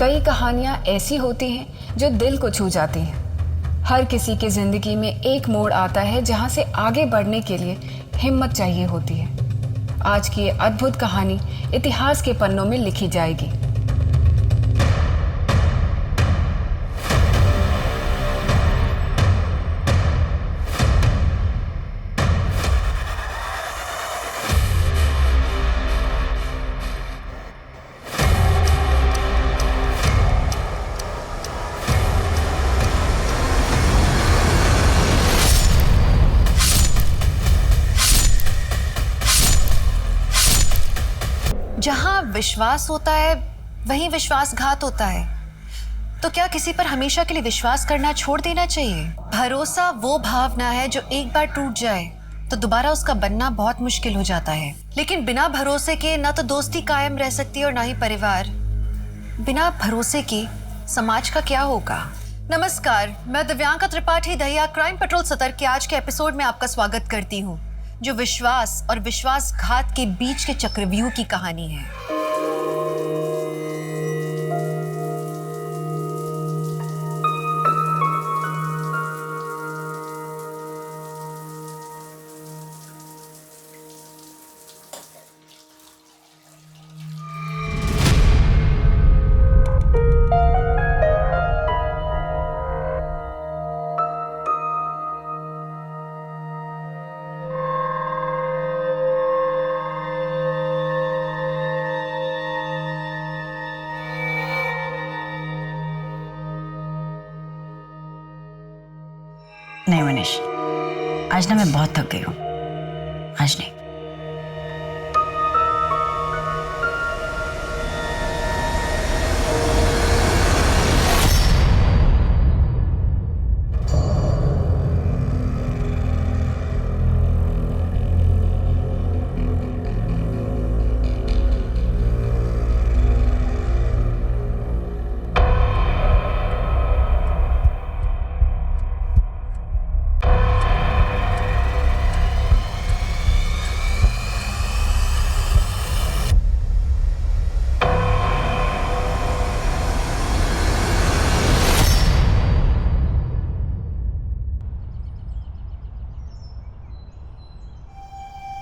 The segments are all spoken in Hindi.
कई कहानियाँ ऐसी होती हैं जो दिल को छू जाती हैं। हर किसी की जिंदगी में एक मोड़ आता है जहाँ से आगे बढ़ने के लिए हिम्मत चाहिए होती है। आज की ये अद्भुत कहानी इतिहास के पन्नों में लिखी जाएगी। जहाँ विश्वास होता है वहीं विश्वासघात होता है। तो क्या किसी पर हमेशा के लिए विश्वास करना छोड़ देना चाहिए? भरोसा वो भावना है जो एक बार टूट जाए तो दोबारा उसका बनना बहुत मुश्किल हो जाता है। लेकिन बिना भरोसे के ना तो दोस्ती कायम रह सकती और ना ही परिवार। बिना भरोसे के समाज का क्या होगा? नमस्कार, मैं दिव्यांका त्रिपाठी दहिया क्राइम पेट्रोल सतर्क के आज के एपिसोड में आपका स्वागत करती हूँ, जो विश्वास और विश्वासघात के बीच के चक्रव्यूह की कहानी है। नहीं मनीष, आज ना मैं बहुत थक गई हूँ। आज नहीं।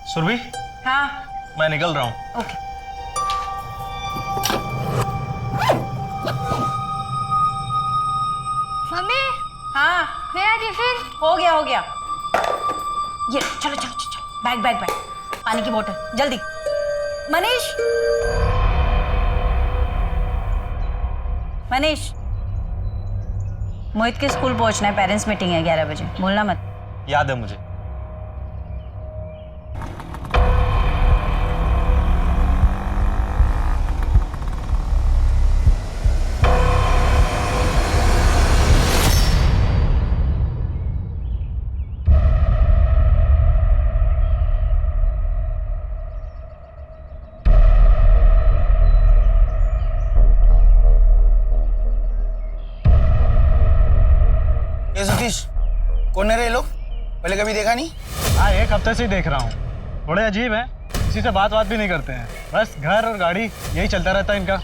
सुरभि, हाँ। मैं निकल रहा हूँ। ओके। मम्मी, हाँ, मेरा टिफिन। हो गया हो गया। ये चलो चलो चलो चलो, बैग बैग बैग, पानी की बोतल जल्दी। मनीष, मनीष, मोहित के स्कूल पहुंचना है, पेरेंट्स मीटिंग है 11 बजे, भूलना मत। याद है मुझे। ये सतीश, कौन है रे लोग? पहले कभी देखा नहीं। हाँ, एक हफ्ते से ही देख रहा हूँ। थोड़े अजीब हैं, किसी से बात भी नहीं करते हैं, बस घर और गाड़ी यही चलता रहता है इनका।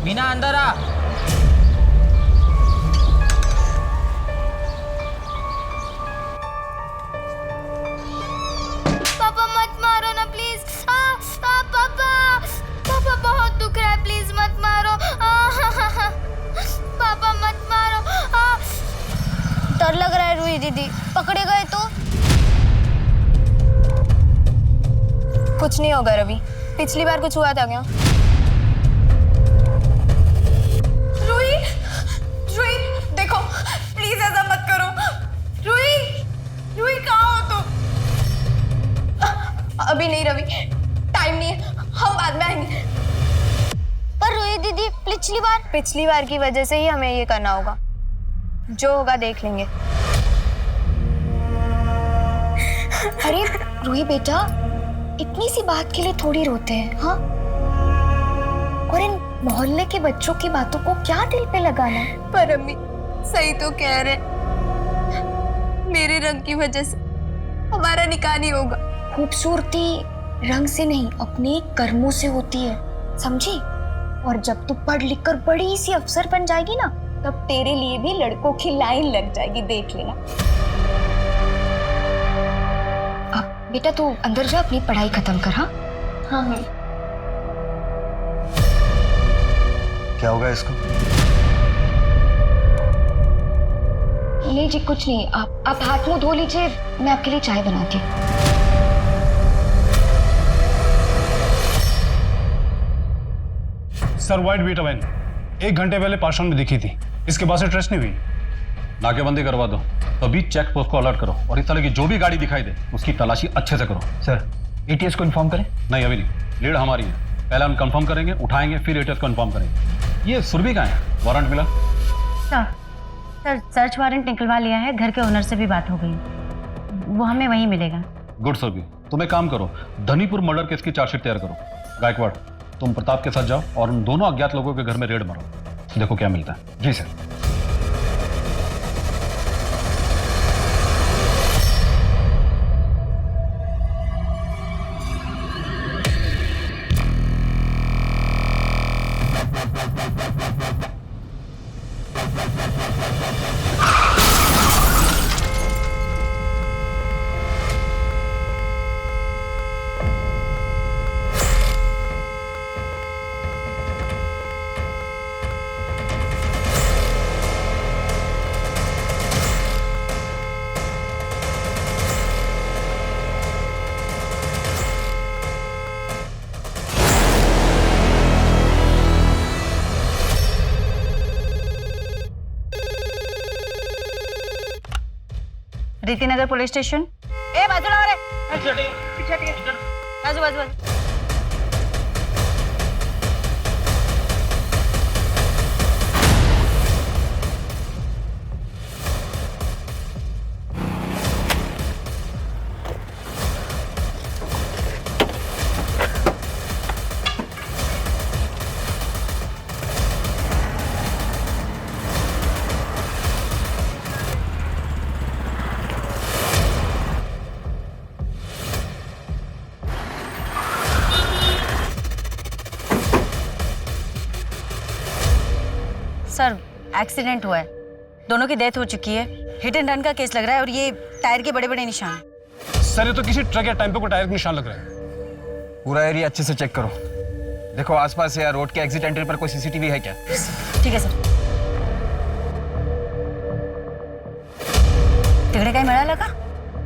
मीना अंदर आ। पापा मत मारो ना प्लीज। पापा, पापा बहुत दुख रहा है, प्लीज मत मारो। पापा मत मारो। डर लग रहा है रूही दीदी, पकड़े गए तो? कुछ नहीं होगा रवि, पिछली बार कुछ हुआ था क्या? रूही, रूही देखो, प्लीज ऐसा मत करो। रूही, रूही कहाँ हो तुम? अभी नहीं रवि, टाइम नहीं है, हम बाद में आएंगे। पर रूही दीदी पिछली बार की वजह से ही हमें ये करना होगा, जो होगा देख लेंगे। अरे रूही बेटा, इतनी सी बात के लिए थोड़ी रोते हैं, हाँ? और इन मोहल्ले के बच्चों की बातों को क्या दिल पे लगाना है? पर अम्मी सही तो कह रहे, मेरे रंग की वजह से हमारा निकाह नहीं होगा। खूबसूरती रंग से नहीं, अपने कर्मों से होती है, समझी? और जब तू पढ़ लिख कर बड़ी सी अफसर बन जाएगी ना, तब तेरे लिए भी लड़कों की लाइन लग जाएगी, देख लेना। अब बेटा तू अंदर जा, अपनी पढ़ाई खत्म कर। हाँ हाँ। क्या होगा इसको? नहीं जी कुछ नहीं, आप हाथ मुंह धो लीजिए, मैं आपके लिए चाय बनाती हूँ। सर व्हाइट बीटा वैन 1 घंटे पहले पार्शन में दिखी थी, इसके बाद से ट्रेस नहीं हुई। नाकेबंदी करवा दो, तभी चेक पोस्ट को अलर्ट करो और इस तरह की जो भी गाड़ी दिखाई दे उसकी तलाशी अच्छे से करो। सर एटीएस को इन्फॉर्म करें? नहीं अभी नहीं, लीड हमारी है, पहले हम कंफर्म करेंगे, उठाएंगे, फिर एटीएस को इन्फॉर्म करेंगे। ये सुरभि कहाँ है? वारंट मिला? सर सर्च वारंट निकलवा लिया है, घर के ओनर से भी बात हो गई, वो हमें वहीं मिलेगा। गुड सुरभि, तुम एक काम करो, धनीपुर मर्डर केस की चार्जशीट तैयार करो। गायकवाड़ तुम प्रताप के साथ जाओ और उन दोनों अज्ञात लोगों के घर में रेड मारो, देखो क्या मिलता है। जी सर। Ritinagar police station. ए बाजूला हो रे, बाजू बाजू बाजू। सर एक्सीडेंट हुआ है, दोनों की डेथ हो चुकी है, हिट एंड रन का केस लग रहा है और ये टायर के बड़े बड़े निशान। सर ये तो किसी ट्रक या टेम्पो को टायर के निशान लग रहे हैं। पूरा एरिया अच्छे से चेक करो, देखो आसपास या रोड के एग्जिट एंट्री पर कोई सीसीटीवी है क्या? ठीक है सर। तिगड़े का ही मेला लगा?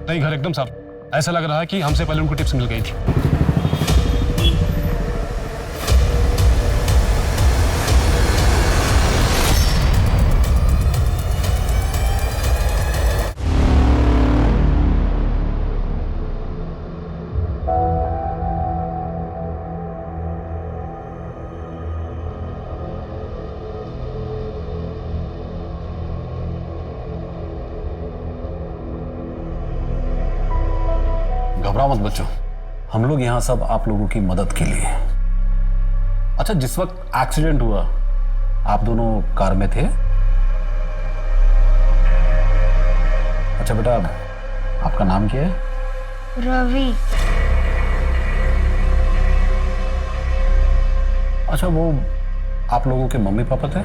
नहीं, घर एकदम साफ, ऐसा लग रहा है कि हमसे पहले उनको टिप्स मिल गई थी। घबराओ मत बच्चों, हम लोग यहाँ सब आप लोगों की मदद के लिए। अच्छा, जिस वक्त एक्सीडेंट हुआ आप दोनों कार में थे? अच्छा बेटा, आपका नाम क्या है? रवि। अच्छा, वो आप लोगों के मम्मी पापा थे?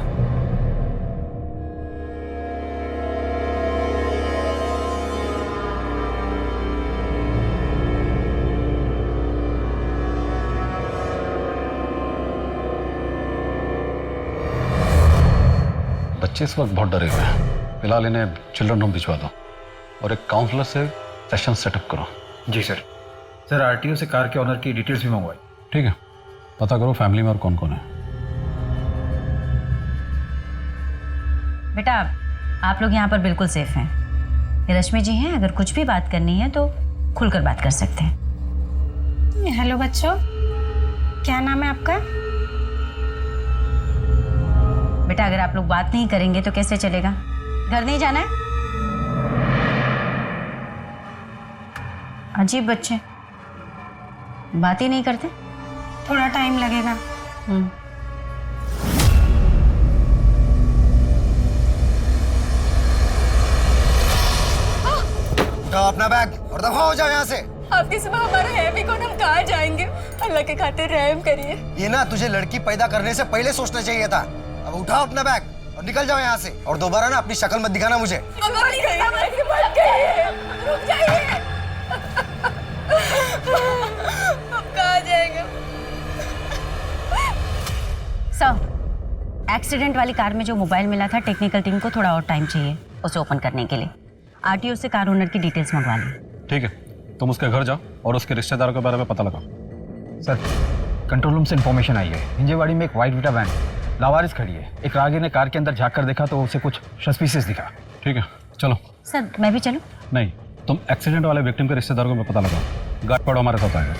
बच्चे इस वक्त बहुत डरे हुए हैं, फिलहाल इन्हें चिल्ड्रन होम भिजवा दो और एक काउंसलर से सेशन सेटअप करो। जी सर। सर आरटीओ से कार के ओनर की डिटेल्स भी मंगवाई। ठीक है, पता करो फैमिली में और कौन कौन है। बेटा आप लोग यहाँ पर बिल्कुल सेफ हैं, ये रश्मि जी हैं, अगर कुछ भी बात करनी है तो खुलकर बात कर सकते हैं। हेलो बच्चों, क्या नाम है आपका? बेटा अगर आप लोग बात नहीं करेंगे तो कैसे चलेगा? घर नहीं जाना है? अजीब बच्चे, बात ही नहीं करते। थोड़ा टाइम लगेगा। उठाओ अपना बैग और दफा हो जाओ यहाँ से। आपके सिवा हमारा है भी कौन, हम कहाँ जाएंगे? अल्लाह के खातिर रहम करिए। ये ना तुझे लड़की पैदा करने से पहले सोचना चाहिए था। अब उठाओ अपना बैग और निकल जाओ यहाँ से, और दोबारा ना अपनी शक्ल मत दिखाना मुझे। कहाँ जाएंगे? सर, एक्सीडेंट वाली कार में जो मोबाइल मिला था, टेक्निकल टीम को थोड़ा और टाइम चाहिए उसे ओपन करने के लिए। आरटीओ से कार ओनर की डिटेल्स मंगवा ली। ठीक है, तुम उसके घर जाओ और उसके रिश्तेदारों के बारे में पता लगाओ। सर, कंट्रोल रूम से इन्फॉर्मेशन आई है, हिंजेवाड़ी में एक वाइट विटा वैन लावारिस खड़ी है। एक राहगीर ने कार के अंदर झाँक कर देखा तो उसे कुछ सस्पिशियस दिखा। ठीक है, चलो। सर, मैं भी चलूं? नहीं, तुम एक्सीडेंट वाले विक्टिम के रिश्तेदारों को पता लगाओ। गार्ड पड़ो हमारे साथ आएगा।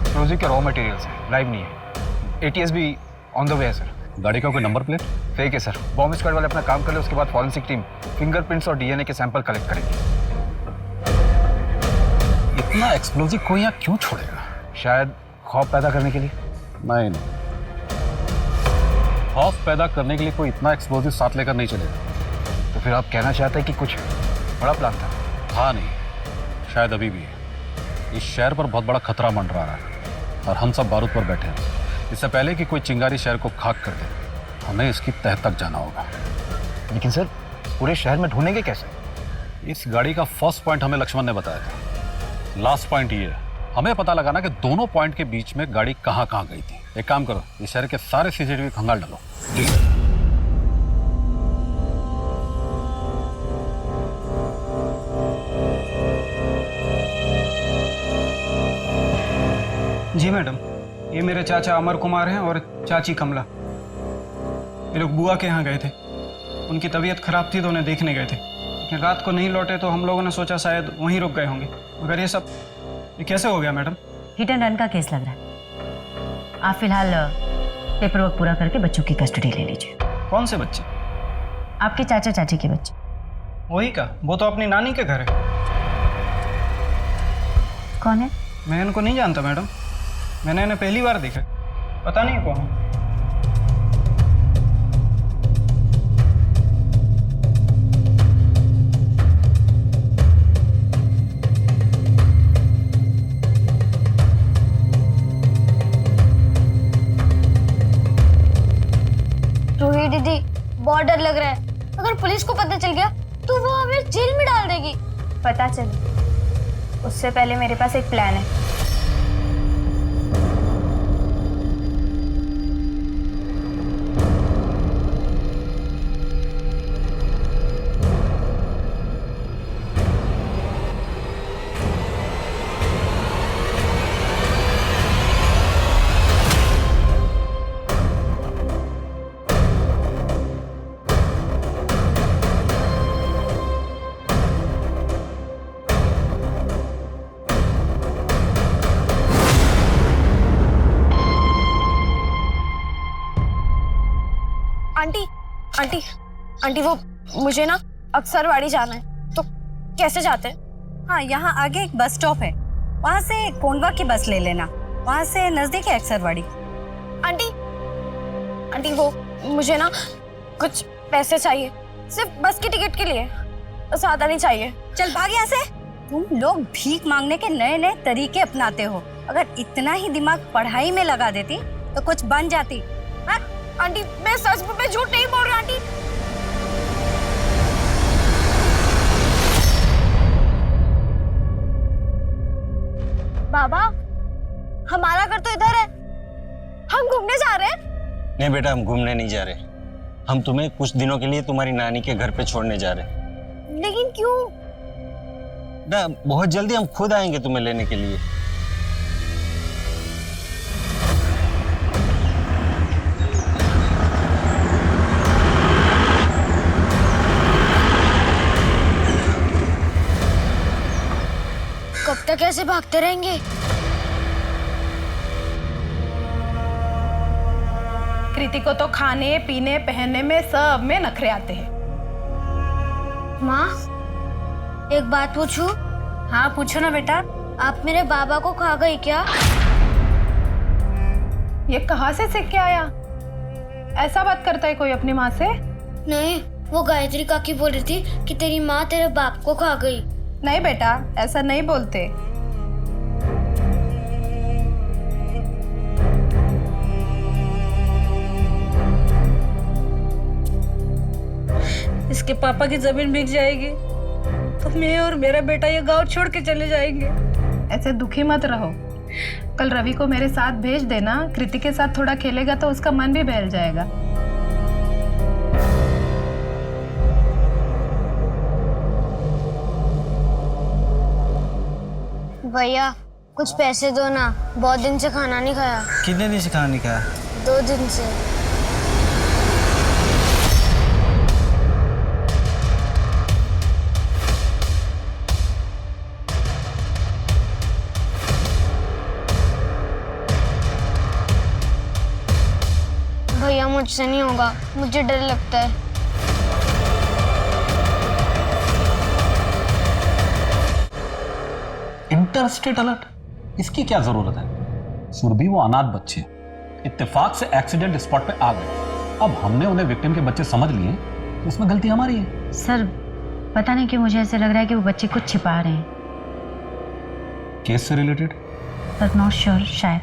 एक्सप्लोजिव के रॉ मटेरियल्स हैं, लाइव नहीं है। एटीएस भी ऑन द वे है सर। गाड़ी का कोई नंबर प्लेट? फेक है सर। बॉम्ब स्क्वाड वाले अपना काम कर ले, उसके बाद फॉरेंसिक टीम फिंगरप्रिंट्स और डीएनए के सैंपल कलेक्ट करेगी। इतना एक्सप्लोजिव कोई यहाँ क्यों छोड़ेगा? शायद खौफ पैदा करने के लिए। नहीं, खौफ पैदा करने के लिए कोई इतना एक्सप्लोजिव साथ लेकर नहीं चलेगा। तो फिर आप कहना चाहते हैं कि कुछ बड़ा प्लान था? हाँ नहीं, शायद अभी भी है। इस शहर पर बहुत बड़ा खतरा मंडरा रहा है और हम सब बारूद पर बैठे हैं। इससे पहले कि कोई चिंगारी शहर को खाक कर दे, हमें इसकी तह तक जाना होगा। लेकिन सर, पूरे शहर में ढूंढेंगे कैसे? इस गाड़ी का फर्स्ट पॉइंट हमें लक्ष्मण ने बताया था। लास्ट पॉइंट ये है, हमें पता लगाना कि दोनों पॉइंट के बीच में गाड़ी कहाँ कहाँ गई थी। एक काम करो, इस शहर के सारे सीसीटीवी खंगाल डालो। जी मैडम, ये मेरे चाचा अमर कुमार हैं और चाची कमला। ये लोग बुआ के यहाँ गए थे। उनकी तबीयत खराब थी तो उन्हें देखने गए थे, लेकिन रात को नहीं लौटे तो हम लोगों ने सोचा शायद वहीं रुक गए होंगे। मगर ये कैसे हो गया मैडम? हिट एंड रन का केस लग रहा है। आप फिलहाल पेपर वर्क पूरा करके बच्चों की कस्टडी ले लीजिए। कौन से बच्चे? आपके चाचा चाची के बच्चे। वही का? वो तो अपनी नानी के घर है। कौन है? मैं इनको नहीं जानता मैडम, मैंने इन्हें पहली बार देखा, पता नहीं कौन है। रोही दीदी, बहुत डर लग रहा है। अगर पुलिस को पता चल गया तो वो हमें जेल में डाल देगी। पता चले उससे पहले मेरे पास एक प्लान है। आंटी आंटी आंटी, वो मुझे ना अक्सरवाड़ी जाना है, तो कैसे जाते हैं? हाँ, यहाँ आगे एक बस स्टॉप है, वहाँ से कोंडवा की बस ले लेना, वहाँ से नजदीक है अक्सरवाड़ी। आंटी आंटी, वो मुझे ना कुछ पैसे चाहिए, सिर्फ बस की टिकट के लिए, ज्यादा नहीं चाहिए। चल भाग यहाँ से। तुम लोग भीख मांगने के नए नए तरीके अपनाते हो। अगर इतना ही दिमाग पढ़ाई में लगा देती तो कुछ बन जाती। हाँ? आंटी, मैं सच में झूठ नहीं बोल रही आंटी। बाबा, हमारा घर तो इधर है, हम घूमने जा रहे हैं। नहीं बेटा, हम घूमने नहीं जा रहे, हम तुम्हें कुछ दिनों के लिए तुम्हारी नानी के घर पे छोड़ने जा रहे हैं। लेकिन क्यों? ना, बहुत जल्दी हम खुद आएंगे तुम्हें लेने के लिए। कैसे भागते रहेंगे? कृति को तो खाने पीने पहनने में सब में नखरे आते हैं। माँ, एक बात पूछूं? हाँ पूछो ना बेटा। आप मेरे बाबा को खा गई क्या? ये कहाँ से सीख के आया? ऐसा बात करता है कोई अपनी माँ से? नहीं, वो गायत्री काकी बोल रही थी कि तेरी माँ तेरे बाप को खा गई। नहीं बेटा, ऐसा नहीं बोलते। इसके पापा की जमीन बिक जाएगी तो मैं और मेरा बेटा ये गांव छोड़ के चले जाएंगे। ऐसे दुखी मत रहो। कल रवि को मेरे साथ भेज देना। कृति के साथ थोड़ा खेलेगा तो उसका मन भी बहल जाएगा। भैया कुछ पैसे दो ना, बहुत दिन से खाना नहीं खाया। कितने दिन से खाना नहीं खाया? 2 दिन से। भैया मुझसे नहीं होगा, मुझे डर लगता है। इंटरस्टेट अलर्ट, इसकी क्या जरूरत है? सुरभि वो अनाथ बच्चे इत्तेफाक से एक्सीडेंट स्पॉट पे आ गए। अब हमने उन्हें विक्टिम के बच्चे समझ लिए तो इसमें गलती हमारी है। सर पता नहीं क्यों मुझे ऐसे लग रहा है कि वो बच्चे कुछ छिपा रहे हैं। केस से रिलेटेड? सर नॉट श्योर, शायद।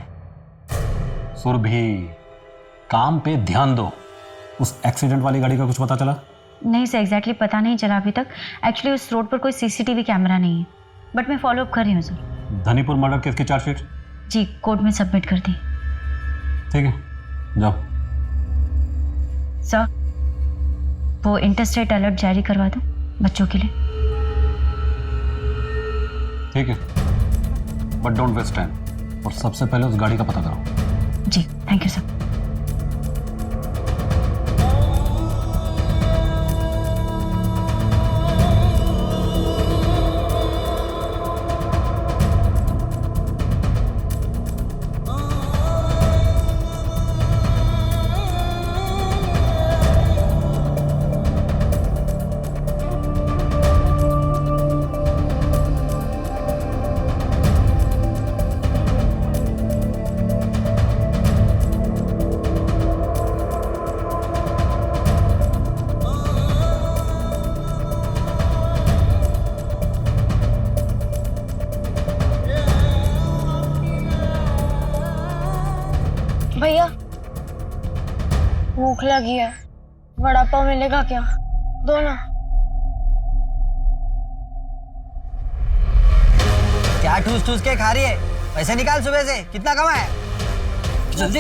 सुरभि काम पे ध्यान दो। उस एक्सीडेंट वाली गाड़ी का कुछ पता चला? नहीं सर, एग्जैक्टली पता नहीं चला अभी तक। एक्चुअली उस रोड पर कोई सीसीटीवी कैमरा नहीं है, बट मैं फॉलो अप कर रही हूँ सर। धनीपुर मर्डर केस की चार्जशीट जी कोर्ट में सबमिट कर दी। ठीक है, जाओ। सर वो इंटरस्टेट अलर्ट जारी करवा दो बच्चों के लिए। ठीक है, बट डोंट वेस्ट टाइम। और सबसे पहले उस गाड़ी का पता करो। जी थैंक यू सर। भैया भूख लगी है, वड़ा पाव मिलेगा क्या? दो ना। क्या ठूस ठूस के खा रही है? पैसे निकाल सुबह से, कितना कमा है? जल्दी।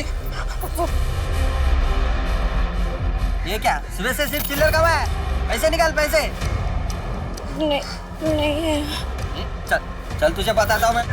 ये क्या सुबह से सिर्फ चिल्लर कमा है? पैसे निकाल पैसे। नहीं है। चल चल तुझे बताता हूँ मैं।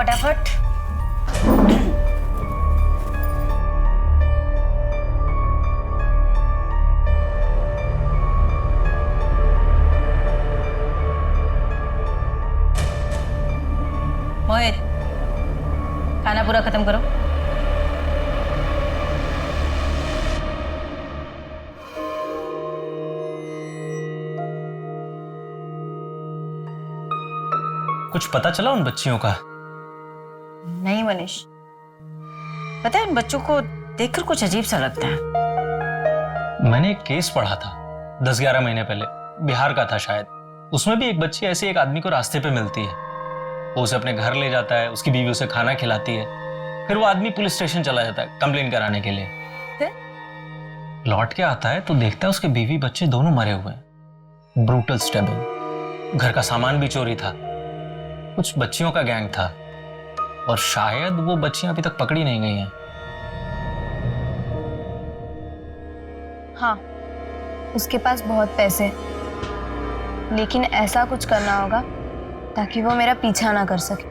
फटाफट। मोहित, खाना पूरा खत्म करो। कुछ पता चला उन बच्चियों का? नहीं मनीष, पता है उन बच्चों को देखकर कुछ अजीब सा लगता है। मैंने एक केस पढ़ा था 10-11 महीने पहले, बिहार का था शायद। उसमें भी एक बच्ची ऐसे एक आदमी को रास्ते पे मिलती है, वो उसे अपने घर ले जाता है, उसकी बीवी उसे खाना खिलाती है, फिर वो आदमी पुलिस स्टेशन चला जाता है कंप्लेन कराने के लिए। लौट के आता है तो देखता है उसके बीवी बच्चे दोनों मरे हुए हैं, ब्रूटल स्टैबिंग। घर का सामान भी चोरी था, कुछ बच्चियों का गैंग था, और शायद वो बच्चियां अभी तक पकड़ी नहीं गई हैं। हाँ, उसके पास बहुत पैसे, लेकिन ऐसा कुछ करना होगा ताकि वो मेरा पीछा ना कर सके।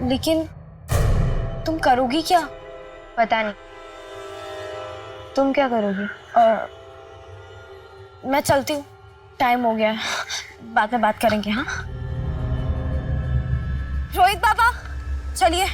लेकिन तुम करोगी क्या? पता नहीं। तुम क्या करोगी? मैं चलती हूँ, टाइम हो गया है, बाद में बात करेंगे। हाँ रोहित बाबा, चलिए।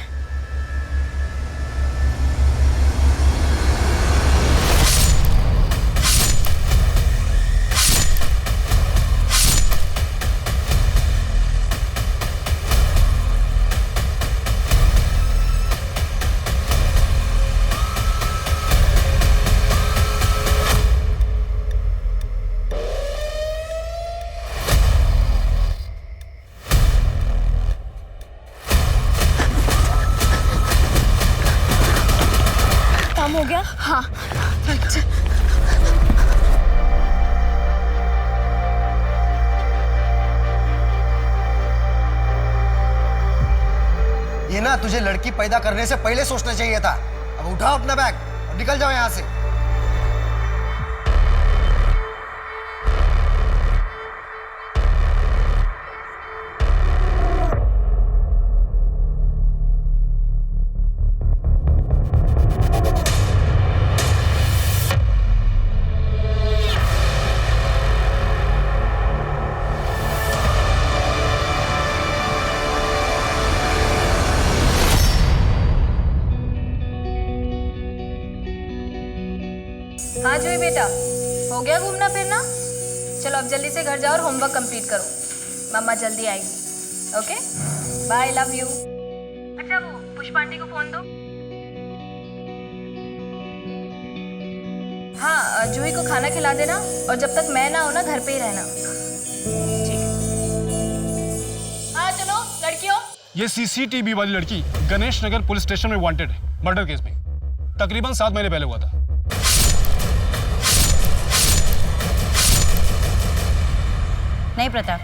हो गया? हाँ चल। ये ना तुझे लड़की पैदा करने से पहले सोचना चाहिए था। अब उठाओ अपना बैग और निकल जाओ यहाँ से। हाँ जूही बेटा, हो गया घूमना फिरना? चलो अब जल्दी से घर जाओ और होमवर्क कंप्लीट करो, मम्मा जल्दी आएगी। Okay bye, love you. अच्छा वो पुष्पा आंटी को फोन दो। हाँ जूही को खाना खिला देना, और जब तक मैं ना हो ना घर पे ही रहना। ठीक है। हाँ चलो लड़कियों। ये सीसीटीवी वाली लड़की गणेश नगर पुलिस स्टेशन में वांटेड है मर्डर केस में। तकरीबन 7 महीने पहले हुआ था। नहीं प्रताप,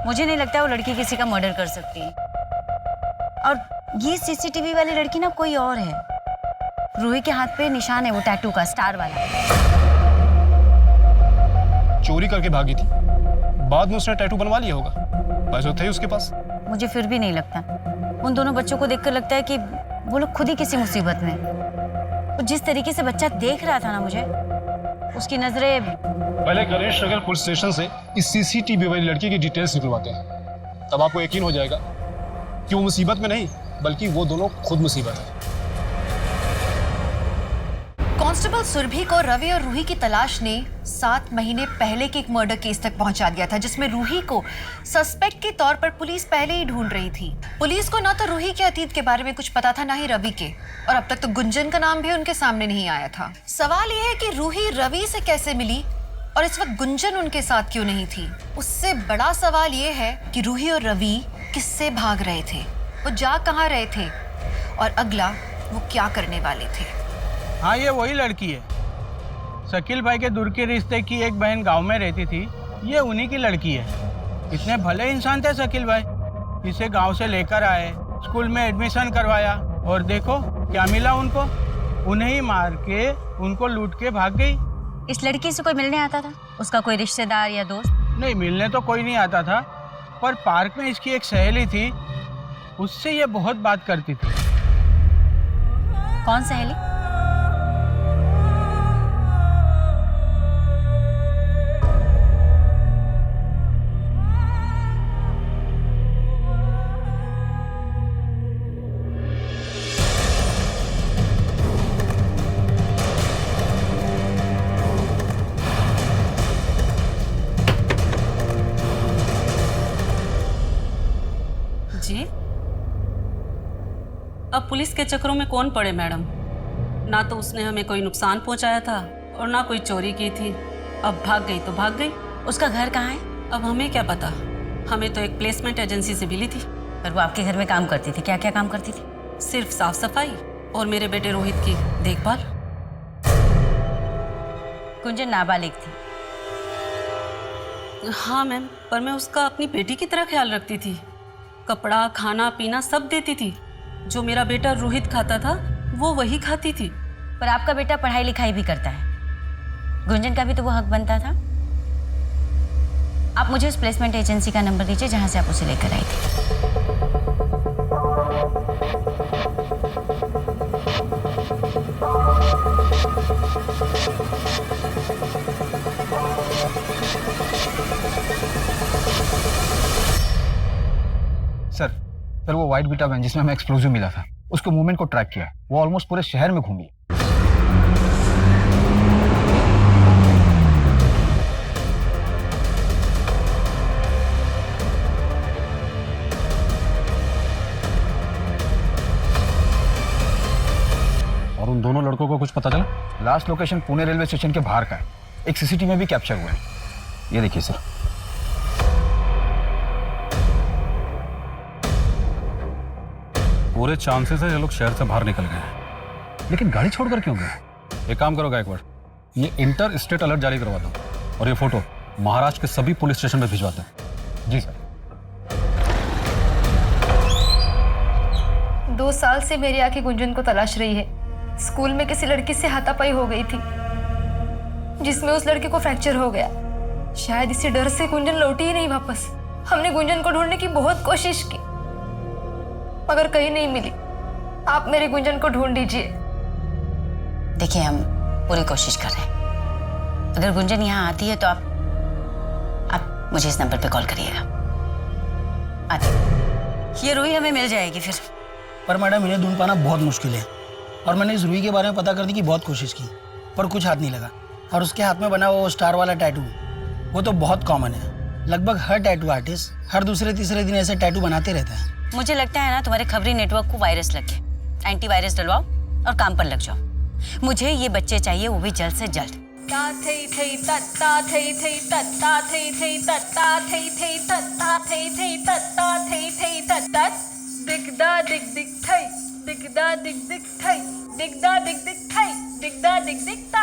मुझे नहीं लगता वो लड़की किसी का मर्डर कर सकती है। और ये सीसीटीवी वाली लड़की ना कोई और है। रूही के हाथ पे निशान है वो टैटू का, स्टार वाला। चोरी करके भागी थी, बाद में उसने टैटू बनवा लिया होगा, पैसे थे उसके पास। मुझे फिर भी नहीं लगता। उन दोनों बच्चों को देखकर लगता है कि वो लोग खुद ही किसी मुसीबत में। तो जिस तरीके से बच्चा देख रहा था ना मुझे, उसकी नजरें। पहले गणेश नगर पुलिस स्टेशन से इस सीसीटीवी वाली लड़की की डिटेल्स निकलवाते हैं, तब आपको यकीन हो जाएगा कि वो मुसीबत में नहीं बल्कि वो दोनों खुद मुसीबत है। कांस्टेबल सुरभि को रवि और रूही की तलाश ने 7 महीने पहले के एक मर्डर केस तक पहुंचा दिया था, जिसमें रूही को सस्पेक्ट के तौर पर पुलिस पहले ही ढूंढ रही थी। पुलिस को ना तो रूही के अतीत के बारे में कुछ पता था, ना ही रवि के, और अब तक तो गुंजन का नाम भी उनके सामने नहीं आया था। सवाल यह है कि रूही रवि से कैसे मिली और इस वक्त गुंजन उनके साथ क्यों नहीं थी। उससे बड़ा सवाल यह है कि रूही और रवि किससे भाग रहे थे, वो जा कहाँ रहे थे, और अगला वो क्या करने वाले थे। हाँ ये वही लड़की है। शकील भाई के दूर के रिश्ते की एक बहन गांव में रहती थी, ये उन्हीं की लड़की है। इतने भले इंसान थे शकील भाई, इसे गांव से लेकर आए, स्कूल में एडमिशन करवाया, और देखो क्या मिला उनको, उन्हें ही मार के उनको लूट के भाग गई। इस लड़की से कोई मिलने आता था? उसका कोई रिश्तेदार या दोस्त? नहीं, मिलने तो कोई नहीं आता था, पर पार्क में इसकी एक सहेली थी उससे ये बहुत बात करती थी। कौन सहेली? जी, अब पुलिस के चक्करों में कौन पड़े मैडम। ना तो उसने हमें कोई नुकसान पहुंचाया था और ना कोई चोरी की थी। अब भाग गई तो भाग गई। उसका घर कहाँ है? अब हमें क्या पता, हमें तो एक प्लेसमेंट एजेंसी से मिली थी। पर वो आपके घर में काम करती थी, क्या क्या काम करती थी? सिर्फ साफ सफाई और मेरे बेटे रोहित की देखभाल। गुंजन नाबालिग थी। हाँ मैम, पर मैं उसका अपनी बेटी की तरह ख्याल रखती थी। कपड़ा, खाना पीना सब देती थी। जो मेरा बेटा रोहित खाता था वो वही खाती थी। पर आपका बेटा पढ़ाई लिखाई भी करता है, गुंजन का भी तो वो हक बनता था। आप मुझे उस प्लेसमेंट एजेंसी का नंबर दीजिए जहां से आप उसे लेकर आई थी। सर वो वाइट बीटा वैन जिसमें हमें एक्सप्लोजिव मिला था, उसके मूवमेंट को ट्रैक किया। वो ऑलमोस्ट पूरे शहर में घूमी। और उन दोनों लड़कों को कुछ पता चला? Last location Pune railway station के बाहर का है। एक सीसीटीवी में भी कैप्चर हुआ है। ये देखिए सर। पूरे चांसेस है ये लोग शहर से बाहर निकल गए हैं। लेकिन गाड़ी छोड़कर क्यों गए? एक काम करो गायकवाड़, ये इंटर स्टेट अलर्ट जारी करवा दो और ये फोटो महाराष्ट्र के सभी पुलिस स्टेशन में भिजवा दो। जी सर। 2 साल से मेरी आंखें गुंजन को तलाश रही है। स्कूल में किसी लड़की से हाथापाई हो गई थी जिसमें उस लड़के को फ्रैक्चर हो गया। शायद इसी डर से गुंजन लौटी ही नहीं वापस। हमने गुंजन को ढूंढने की बहुत कोशिश की मगर कहीं नहीं मिली। आप मेरी गुंजन को ढूंढ दीजिए। देखिए, हम पूरी कोशिश कर रहे हैं। अगर गुंजन यहाँ आती है तो आप मुझे इस नंबर पे कॉल करिएगा। आती ये रूही हमें मिल जाएगी फिर। पर मैडम इन्हें ढूंढ पाना बहुत मुश्किल है और मैंने इस रूही के बारे में पता करने की बहुत कोशिश की पर कुछ हाथ नहीं लगा। और उसके हाथ में बना वो स्टार वाला टैटू, वो तो बहुत कॉमन है। लगभग हर टैटू आर्टिस्ट हर दूसरे तीसरे दिन ऐसे टैटू बनाते रहते हैं। मुझे लगता है ना तुम्हारे खबरी नेटवर्क को वायरस लग गया। एंटीवायरस डलवाओ और काम पर लग जाओ। मुझे ये बच्चे चाहिए, वो भी जल्द से जल्द। दिगदा दिग दिग थई, दिगदा दिग दिग थई, दिगदा दिग दिग थई, दिगदा दिग दिगता।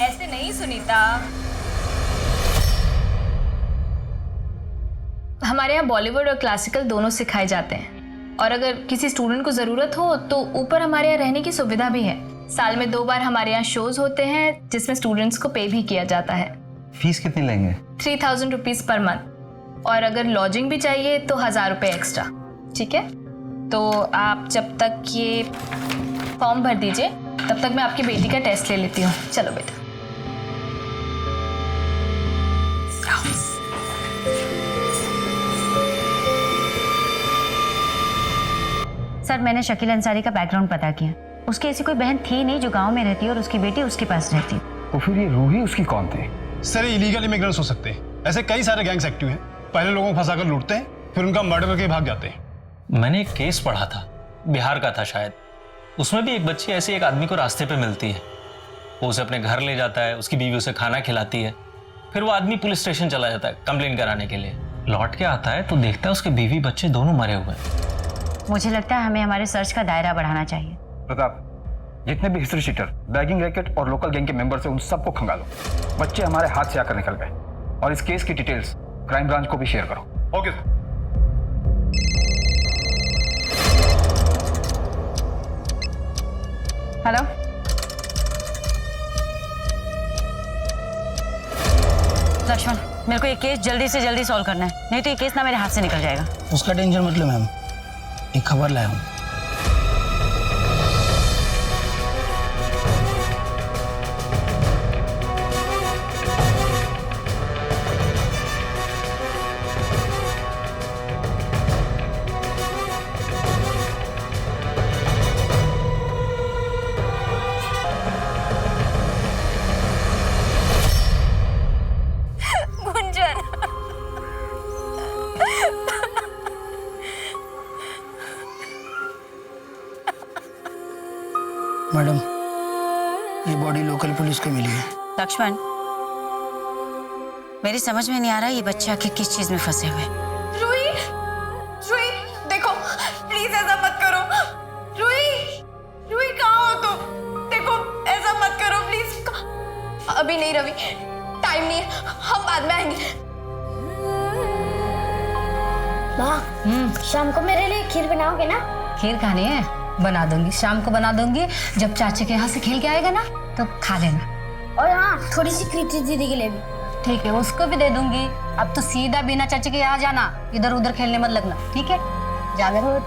ऐसे नहीं सुनीता। हमारे यहाँ बॉलीवुड और क्लासिकल दोनों सिखाए जाते हैं और अगर किसी स्टूडेंट को ज़रूरत हो तो ऊपर हमारे यहाँ रहने की सुविधा भी है। साल में 2 बार हमारे यहाँ शोज होते हैं जिसमें स्टूडेंट्स को पे भी किया जाता है। फीस कितनी लेंगे? 3000 रुपीज़ पर मंथ और अगर लॉजिंग भी चाहिए तो 1000 रुपये एक्स्ट्रा। ठीक है, तो आप जब तक ये फॉर्म भर दीजिए तब तक मैं आपकी बेटी का टेस्ट ले लेती हूँ। चलो बेटा। सर, मैंने शकील अंसारी का बैकग्राउंड पता किया। उसकी ऐसी कोई बहन थी नहीं जो गांव में रहती और उसकी बेटी उसके पास रहती। तो फिर ये रूही उसकी कौन थी? सर, ये इलीगल इमिग्रेंट्स हो सकते हैं। ऐसे कई सारे गैंग्स एक्टिव हैं। पहले लोगों को फंसाकर लूटते हैं, फिर उनका मर्डर करके भाग जाते हैं। मैंने एक केस पढ़ा था, बिहार का था शायद। उसमें भी एक बच्ची ऐसे एक आदमी को रास्ते पे मिलती है। वो उसे अपने घर ले जाता है, उसकी बीवी उसे खाना खिलाती है। फिर वो आदमी पुलिस स्टेशन चला जाता है कंप्लेन कराने के लिए। लौट के आता है तो देखता है उसके बीवी बच्चे दोनों मरे हुए हैं। मुझे लगता है हमें हमारे सर्च का दायरा बढ़ाना चाहिए। प्रताप, जितने भी हिस्ट्री शीटर, बैगिंग रैकेट और लोकल गैंग के मेंबर्स हैं, उन सबको खंगालो। बच्चे हमारे हाथ से आकर निकल गए और इस केस की डिटेल्स क्राइम ब्रांच को भी शेयर करो। Okay sir. हेलो, लक्ष्मण, मेरे को ये केस जल्दी से जल्दी सॉल्व करना है, नहीं तो ये केस ना मेरे हाथ से निकल जाएगा। उसका टेंशन मतलब मैम, एक खबर लाया हूँ। गुंजन, मैडम, ये बॉडी लोकल पुलिस को मिली है। लक्ष्मण, मेरी समझ में नहीं आ रहा ये बच्चे आखिर किस चीज में फंसे हुए। रूही, रूही देखो, प्लीज ऐसा मत करो। रूही, रूही कहाँ हो तुम? देखो ऐसा मत करो प्लीज। अभी नहीं रवि, टाइम नहीं है, हम बाद में आएंगे। माँ, शाम को मेरे लिए खीर बनाओगे ना? खीर खानी है? बना दूंगी, शाम को बना दूंगी। जब चाचे के यहाँ से खेल के आएगा ना तो खा लेना। और हाँ, थोड़ी सी कृति दीदी के लिए भी। ठीक है, उसको भी दे दूंगी। अब तो सीधा बिना चाचे के यहाँ जाना, इधर उधर खेलने मत लगना, ठीक है? जा मेरे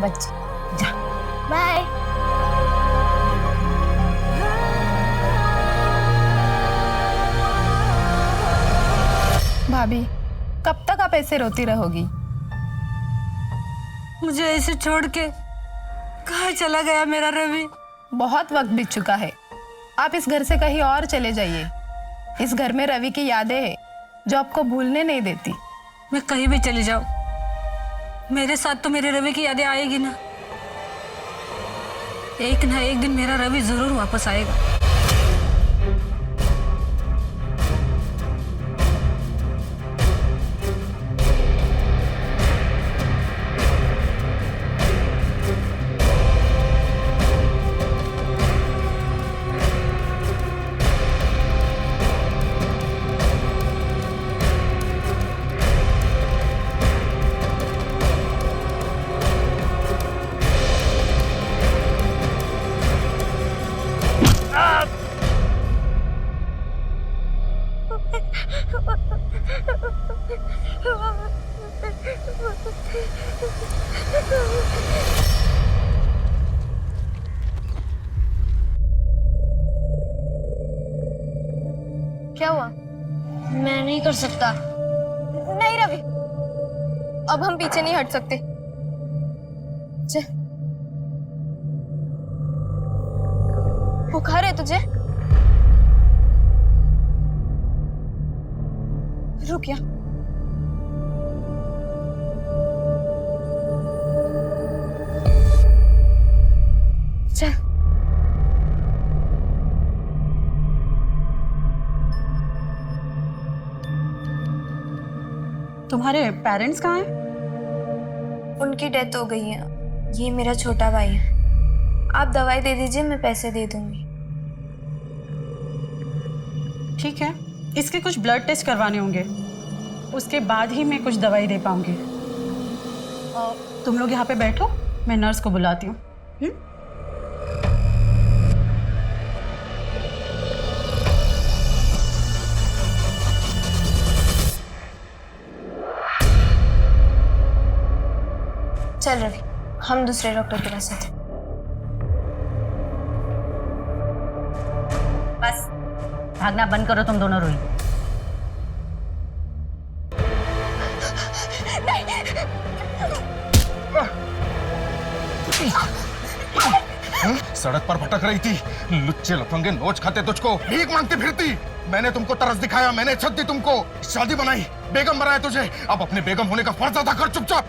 बच्चे, जा। बाय। भाभी, कब तक आप ऐसे रोती रहोगी? मुझे ऐसे छोड़ के कहाँ चला गया मेरा रवि? बहुत वक्त बीत चुका है, आप इस घर से कहीं और चले जाइए। इस घर में रवि की यादें हैं जो आपको भूलने नहीं देती। मैं कहीं भी चली जाऊं, मेरे साथ तो मेरे रवि की यादें आएगी ना। एक दिन मेरा रवि जरूर वापस आएगा। क्या हुआ? मैं नहीं कर सकता। नहीं रवि, अब हम पीछे नहीं हट सकते। चल, बुखार है तुझे? रुक या। चल। तुम्हारे पेरेंट्स कहाँ हैं? उनकी डेथ हो गई है। ये मेरा छोटा भाई है। आप दवाई दे दीजिए, मैं पैसे दे दूंगी। ठीक है, इसके कुछ ब्लड टेस्ट करवाने होंगे, उसके बाद ही मैं कुछ दवाई दे पाऊंगी। तुम लोग यहाँ पे बैठो, मैं नर्स को बुलाती हूँ। चल रवि, हम दूसरे डॉक्टर के पास आते। बस भागना बंद करो तुम दोनों। रोही, सड़क पर भटक रही थी, लुच्चे लफंगे नोच खाते तुझको, भीख मांगती फिरती। मैंने तुमको तरस दिखाया, मैंने छत दी तुमको, शादी बनाई, बेगम बनाया तुझे। अब अपने बेगम होने का फर्ज अदा कर चुपचाप।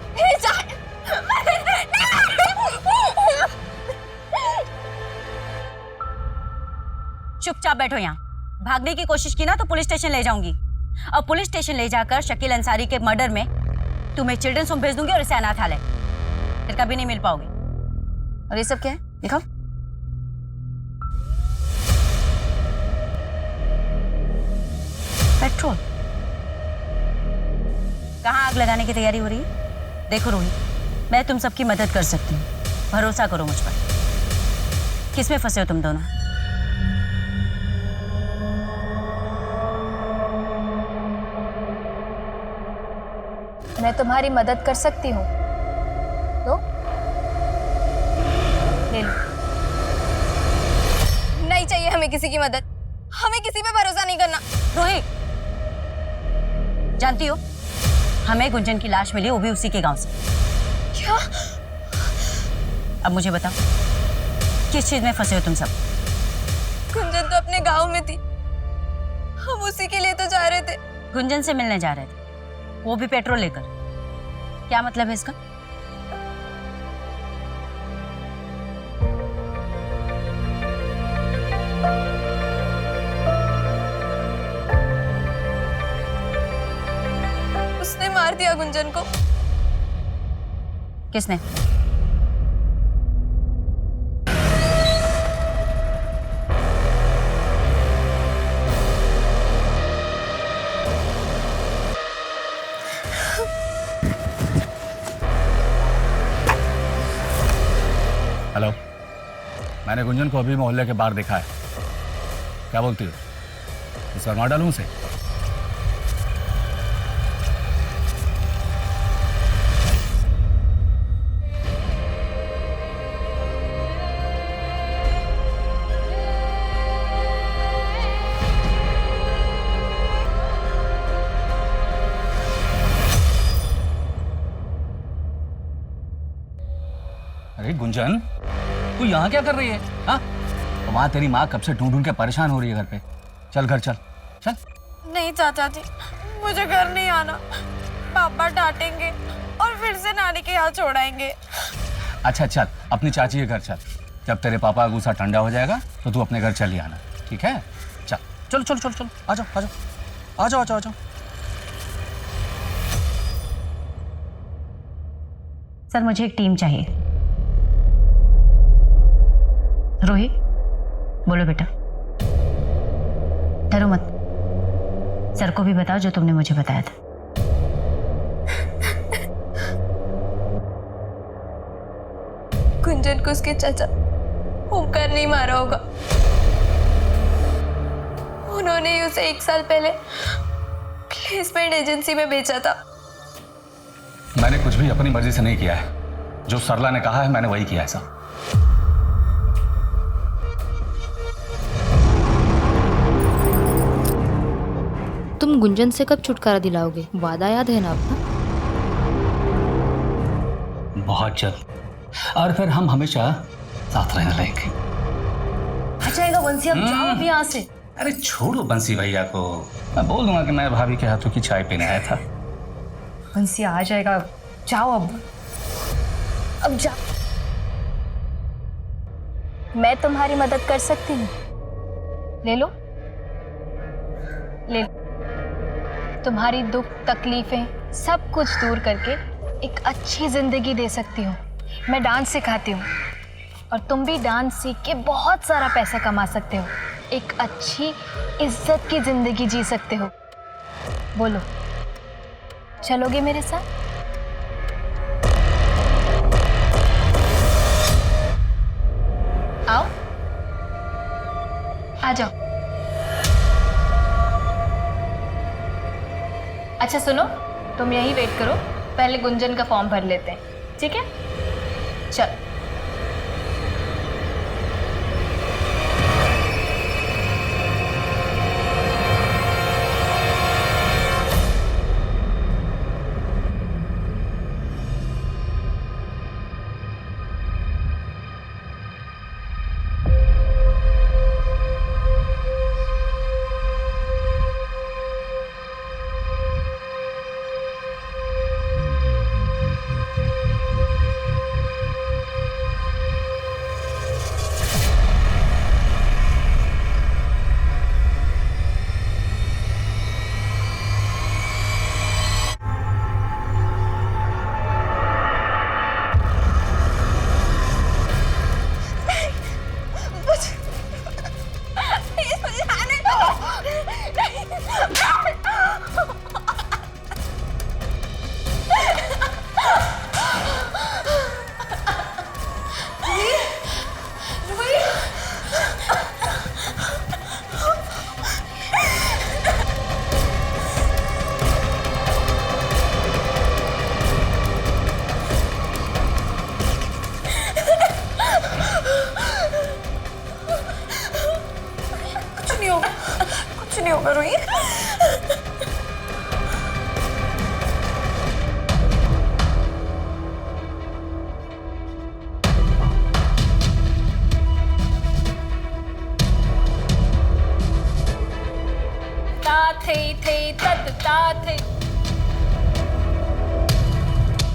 चुपचाप बैठो यहाँ। भागने की कोशिश की ना तो पुलिस स्टेशन ले जाऊंगी, और पुलिस स्टेशन ले जाकर शकील अंसारी के मर्डर में तुम्हें चिल्ड्रंस होम भेज दूंगी और इसे अनाथालय। फिर कभी नहीं मिल पाओगे। और ये सब क्या है दिखाओ। पेट्रोल। कहाँ आग लगाने की तैयारी हो रही है? देखो रोही, मैं तुम सबकी मदद कर सकती हूँ, भरोसा करो मुझ पर। किसमें फंसे हो तुम दोनों? मैं तुम्हारी मदद कर सकती हूँ तो हमें किसी की मदद। हमें किसी पे भरोसा नहीं करना। रोहित, जानती हो हमें गुंजन की लाश मिली, वो भी उसी के गांव से। क्या? अब मुझे बताओ किस चीज में फंसे हो तुम सब? गुंजन तो अपने गांव में थी, हम उसी के लिए तो जा रहे थे। गुंजन से मिलने जा रहे थे, वो भी पेट्रोल लेकर। क्या मतलब है इसका? उसने मार दिया गुंजन को। किसने? हेलो, मैंने गुंजन को अभी मोहल्ले के बाहर देखा है। क्या बोलती हो? इस बार मार डालूं उसे? अरे गुंजन, तू यहाँ क्या कर रही है? हाँ, वहाँ तेरी माँ कब से ढूंढ ढूंढ के परेशान हो रही है घर पे। चल घर चल चल। नहीं चाचा जी, मुझे घर नहीं आना। पापा डांटेंगे और फिर से नानी के यहाँ छोड़ाएंगे। अच्छा चल, अपनी चाची के घर चल। जब तेरे पापा का गुस्सा ठंडा हो जाएगा तो तू अपने घर चली आना, ठीक है? चल चलो चलो चलो चलो, आ जाओ आ जाओ आ जाओ आ जाओ आ जाओ। सर मुझे एक टीम चाहिए। रोहित, बोलो बेटा, डरो मत। सर को भी बताओ जो तुमने मुझे बताया था। गुंजन को उसके चाचा ओमकार नहीं मारा होगा। उन्होंने ही उसे 1 साल पहले प्लेसमेंट एजेंसी में बेचा था। मैंने कुछ भी अपनी मर्जी से नहीं किया है। जो सरला ने कहा है मैंने वही किया है साहब। तुम गुंजन से कब छुटकारा दिलाओगे? वादा याद है ना अपना? बहुत जल्द, और फिर हम हमेशा साथ रहने लगेंगे। अच्छा बंसी, अब जाओ अभी यहाँ से। अरे छोड़ो बंसी भैया को, मैं बोल दूंगा कि मैं भाभी के हाथों की चाय पीने आया था। बंसी आ जाएगा, जाओ अब जा। मैं तुम्हारी मदद कर सकती हूँ। ले लो, ले लो। तुम्हारी दुख तकलीफें सब कुछ दूर करके एक अच्छी जिंदगी दे सकती हूँ। मैं डांस सिखाती हूँ और तुम भी डांस सीख के बहुत सारा पैसा कमा सकते हो। एक अच्छी इज्जत की जिंदगी जी सकते हो। बोलो, चलोगे मेरे साथ? आओ, आ जाओ। अच्छा सुनो, तुम यहीं वेट करो, पहले गुंजन का फॉर्म भर लेते हैं, ठीक है? चल। नहीं होगा रोही।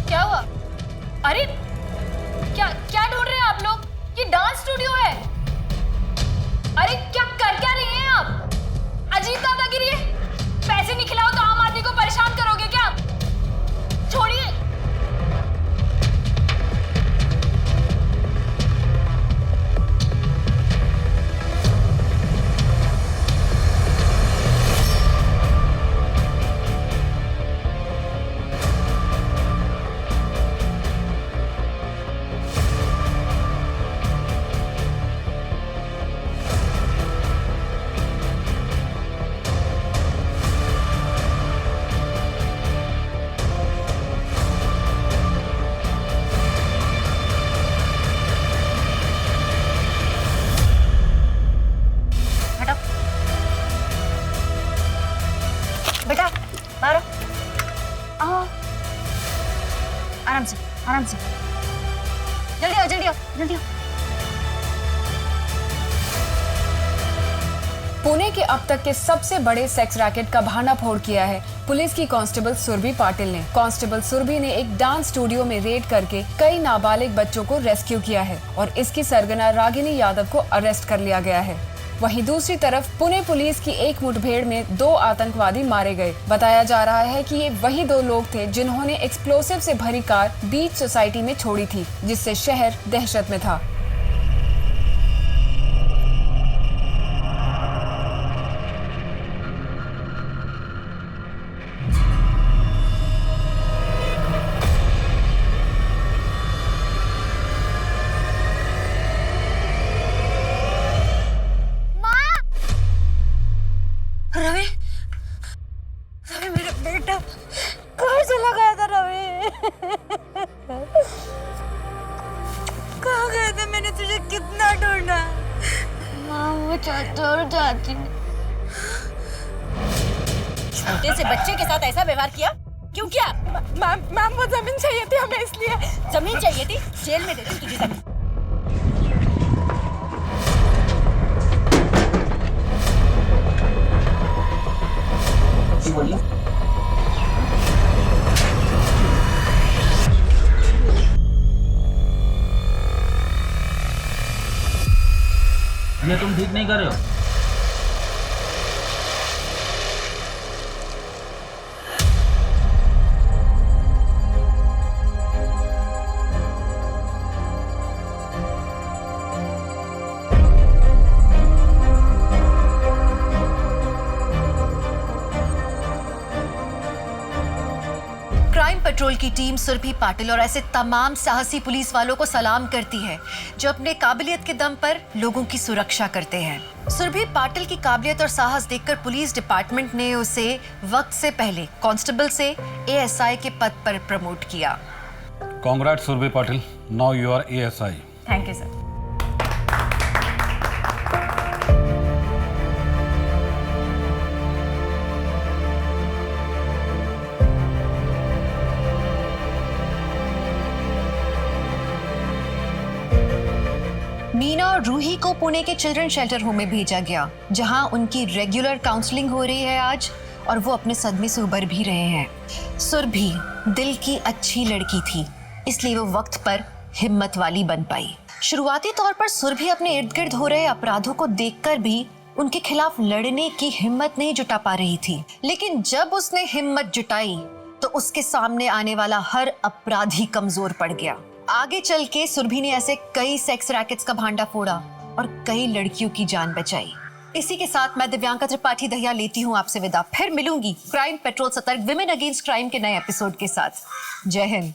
क्या हुआ? अरे क्या क्या ढूंढ रहे हैं आप लोग? ये डांस स्टूडियो है। अरे क्या रही हैं आप? अजीब दादागिरी है। पैसे नहीं खिलाओ तो आम आदमी को परेशान करोगे क्या? छोड़िए। बेटा बाहर आओ। आराम से आराम से। जल्दी आओ जल्दी आओ जल्दी आओ। पुणे के अब तक के सबसे बड़े सेक्स रैकेट का भांडाफोड़ किया है पुलिस की कांस्टेबल सुरभि पाटिल ने। कांस्टेबल सुरभि ने एक डांस स्टूडियो में रेड करके कई नाबालिग बच्चों को रेस्क्यू किया है और इसकी सरगना रागिनी यादव को अरेस्ट कर लिया गया है। वहीं दूसरी तरफ पुणे पुलिस की एक मुठभेड़ में 2 आतंकवादी मारे गए। बताया जा रहा है कि ये वही 2 लोग थे जिन्होंने एक्सप्लोसिव से भरी कार बीच सोसाइटी में छोड़ी थी, जिससे शहर दहशत में था। रवि रवि मेरा बेटा कहाँ चला गया था? रवि कहाँ गया था? मैंने तुझे कितना ढूंढा। माँ वो चाचा और चाची ने छोटे से बच्चे के साथ ऐसा व्यवहार किया क्यों किया? मैम वो जमीन चाहिए थी हमें, इसलिए। जमीन चाहिए थी? जेल में देती तुझे जमीन। बोलिए। ये तुम ठीक नहीं कर रहे हो। क्राइम पेट्रोल की टीम सुरभि पाटिल और ऐसे तमाम साहसी पुलिस वालों को सलाम करती है जो अपने काबिलियत के दम पर लोगों की सुरक्षा करते हैं। सुरभि पाटिल की काबिलियत और साहस देखकर पुलिस डिपार्टमेंट ने उसे वक्त से पहले कांस्टेबल से एएसआई के पद पर प्रमोट किया। Congrats Surbhi Patil, now you are ASI. Thank you sir. Meena और रूही को पुणे के चिल्ड्रन शेल्टर होम में भेजा गया, जहां उनकी रेगुलर काउंसलिंग हो रही है आज, और वो अपने सदमे से उबर भी रहे हैं। सुरभि दिल की अच्छी लड़की थी, इसलिए वो वक्त पर हिम्मत वाली बन पाई। शुरुआती तौर पर सुरभि अपने इर्द गिर्द हो रहे अपराधों को देखकर भी उनके खिलाफ लड़ने की हिम्मत नहीं जुटा पा रही थी, लेकिन जब उसने हिम्मत जुटाई तो उसके सामने आने वाला हर अपराधी कमजोर पड़ गया। आगे चल के सुरभि ने ऐसे कई सेक्स रैकेट्स का भांडा फोड़ा और कई लड़कियों की जान बचाई। इसी के साथ मैं दिव्यांका त्रिपाठी दहिया लेती हूँ आपसे विदा। फिर मिलूंगी क्राइम पेट्रोल सतर्क विमेन अगेंस्ट क्राइम के नए एपिसोड के साथ। जय हिंद।